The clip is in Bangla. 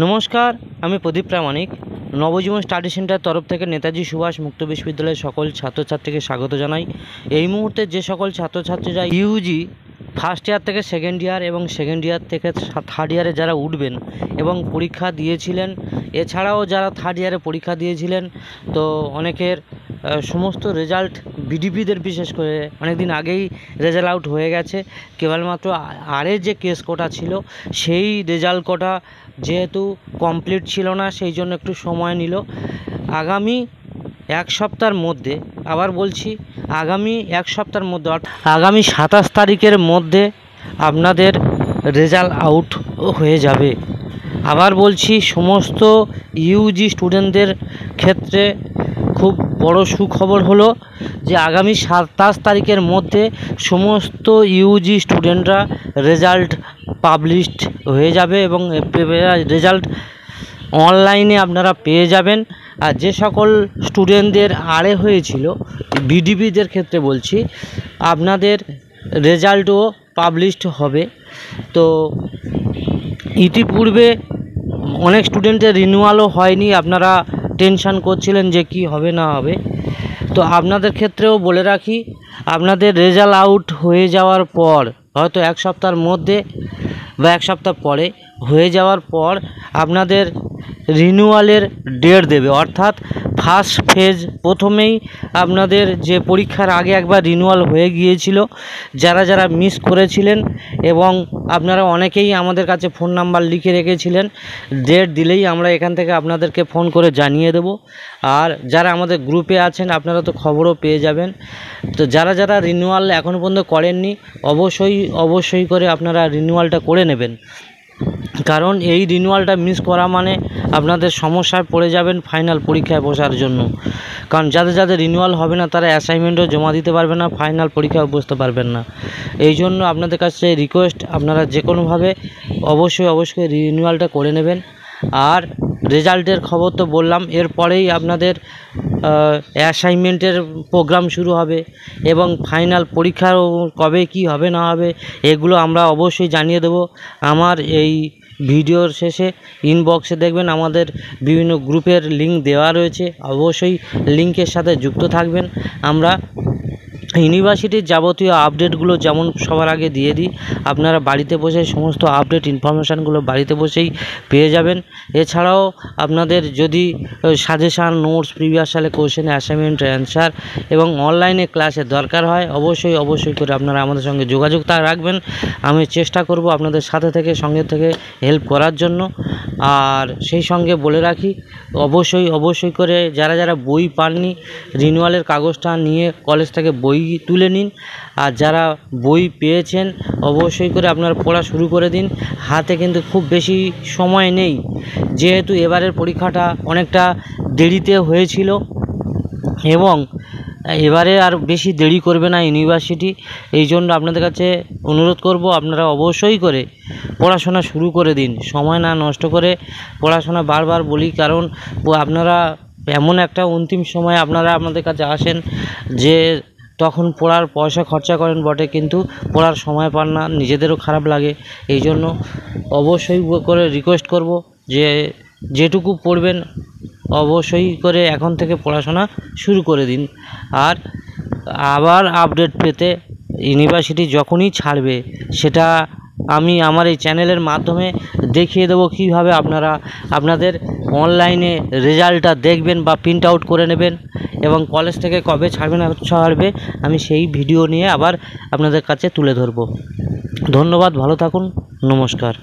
নমস্কার, আমি প্রদীপ প্রামাণিক। নবজীবন স্টাডি সেন্টার তরফ থেকে নেতাজি সুভাষ মুক্ত বিশ্ববিদ্যালয়ের সকল ছাত্রছাত্রীকে স্বাগত জানাই। এই মুহূর্তে যে সকল ছাত্রছাত্রীরা ইউজি ফার্স্ট ইয়ার থেকে সেকেন্ড ইয়ার এবং সেকেন্ড ইয়ার থেকে থার্ড ইয়ারে যারা উঠবেন এবং পরীক্ষা দিয়েছিলেন, এছাড়াও যারা থার্ড ইয়ারে পরীক্ষা দিয়েছিলেন, তো অনেকের সমস্ত রেজাল্ট বিডিপিদের বিশেষ করে অনেক দিন আগেই রেজাল্ট আউট হয়ে গেছে। কেবলমাত্র আরের যে কেস কোটা ছিল সেই রেজাল্ট কোটা যেহেতু কমপ্লিট ছিল না, সেই জন্য একটু সময় নিল। আগামী এক সপ্তাহের মধ্যে, আবার বলছি আগামী এক সপ্তাহের মধ্যে, আগামী 27 তারিখের মধ্যে আপনাদের রেজাল্ট আউট হয়ে যাবে। আবার বলছি, সমস্ত ইউজি স্টুডেন্টদের ক্ষেত্রে খুব বড় সুখবর হলো যে আগামী 27 তারিখের মধ্যে সমস্ত ইউজি স্টুডেন্টরা রেজাল্ট পাবলিশড হয়ে যাবে এবং রেজাল্ট অনলাইনে আপনারা পেয়ে যাবেন। আর যে সকল স্টুডেন্টদের আরে হয়েছিল, বিডিপিদের ক্ষেত্রে বলছি, আপনাদের রেজাল্টও পাবলিশড হবে। তো ইতিপূর্বে অনেক স্টুডেন্টের রিনিউয়ালও হয়নি, আপনারা টেনশান করছিলেন যে কি হবে না হবে। তো আপনাদের ক্ষেত্রেও বলে রাখি, আপনাদের রেজাল্ট আউট হয়ে যাওয়ার পর, হয়তো এক সপ্তাহের মধ্যে বা এক সপ্তাহ পরে হয়ে যাওয়ার পর আপনাদের রিনিউয়ালের ডেট দেবে। অর্থাৎ ফার্স্ট ফেজ প্রথমেই আপনাদের যে পরীক্ষার আগে একবার রিনিউয়াল হয়ে গিয়েছিল, যারা যারা মিস করেছিলেন, এবং আপনারা অনেকেই আমাদের কাছে ফোন নাম্বার লিখে রেখেছিলেন, ডেট দিলেই আমরা এখান থেকে আপনাদেরকে ফোন করে জানিয়ে দেব। আর যারা আমাদের গ্রুপে আছেন আপনারা তো খবরও পেয়ে যাবেন। তো যারা যারা রিনিউয়াল এখনও পর্যন্ত করেননি, অবশ্যই করে আপনারা রিনিউয়ালটা করে নেবেন। কারণ এই রিনিউয়ালটা মিস করা মানে আপনাদের সমস্যায় পড়ে যাবেন ফাইনাল পরীক্ষায় বসার জন্য। কারণ যাদের যাদের রিনিউয়াল হবে না তারা অ্যাসাইনমেন্টও জমা দিতে পারবে না, ফাইনাল পরীক্ষায় বসতে পারবেন না। এই জন্য আপনাদের কাছে রিকোয়েস্ট, আপনারা যে কোনোভাবে অবশ্যই রিনিউয়ালটা করে নেবেন। আর রেজাল্টের খবর তো বললাম, এরপরেই আপনাদের অ্যাসাইনমেন্টের প্রোগ্রাম শুরু হবে এবং ফাইনাল পরীক্ষার কবে কি হবে না হবে এগুলো আমরা অবশ্যই জানিয়ে দেব। আমার এই ভিডিওর শেষে ইনবক্সে দেখবেন আমাদের বিভিন্ন গ্রুপের লিঙ্ক দেওয়া রয়েছে, অবশ্যই লিঙ্কের সাথে যুক্ত থাকবেন। আমরা ইউনিভার্সিটির যাবতীয় আপডেটগুলো যেমন সবার আগে দিয়ে দিই, আপনারা বাড়িতে বসে সমস্ত আপডেট ইনফরমেশানগুলো বাড়িতে বসেই পেয়ে যাবেন। এছাড়াও আপনাদের যদি সাজেশান, নোটস, প্রিভিয়াস সালে কোশ্চেন, অ্যাসাইনমেন্ট, অ্যান্সার এবং অনলাইনে ক্লাসের দরকার হয়, অবশ্যই করে আপনারা আমাদের সঙ্গে যোগাযোগ রাখবেন। আমি চেষ্টা করব আপনাদের সঙ্গে থেকে হেল্প করার জন্য। আর সেই সঙ্গে বলে রাখি, অবশ্যই করে যারা যারা বই পাননি, রিনিউয়ালের কাগজটা নিয়ে কলেজ থেকে বই তুলে নিন। আর যারা বই পেয়েছেন অবশ্যই করে আপনারা পড়া শুরু করে দিন। হাতে কিন্তু খুব বেশি সময় নেই, যেহেতু এবারের পরীক্ষাটা অনেকটা দেরিতে হয়েছিল এবং এবারে আর বেশি দেরি করবে না ইউনিভার্সিটি। এই জন্য আপনাদের কাছে অনুরোধ করব, আপনারা অবশ্যই করে পড়াশোনা শুরু করে দিন, সময় না নষ্ট করে পড়াশোনা। বারবার বলি, কারণ আপনারা এমন একটা অন্তিম সময় আপনারা আমাদের কাছে আসেন যে তখন পড়ার পয়সা খরচা করেন বটে, কিন্তু পড়ার সময় পান না, নিজেদেরও খারাপ লাগে। এই জন্য অবশ্যই করে রিকোয়েস্ট করব যে যেটুকু পড়বেন অবশ্যই করে এখন থেকে পড়াশোনা শুরু করে দিন। আর আবার আপডেট পেতে ইউনিভার্সিটি যখনই ছাড়বে সেটা আমি আমার এই চ্যানেলের মাধ্যমে দেখিয়ে দেবো কীভাবে আপনারা আপনাদের অনলাইনে রেজাল্টটা দেখবেন বা প্রিন্ট আউট করে নেবেন, এবং কলেজ থেকে কবে ছাড়বে আমি সেই ভিডিও নিয়ে আবার আপনাদের কাছে তুলে ধরব। ধন্যবাদ, ভালো থাকুন, নমস্কার।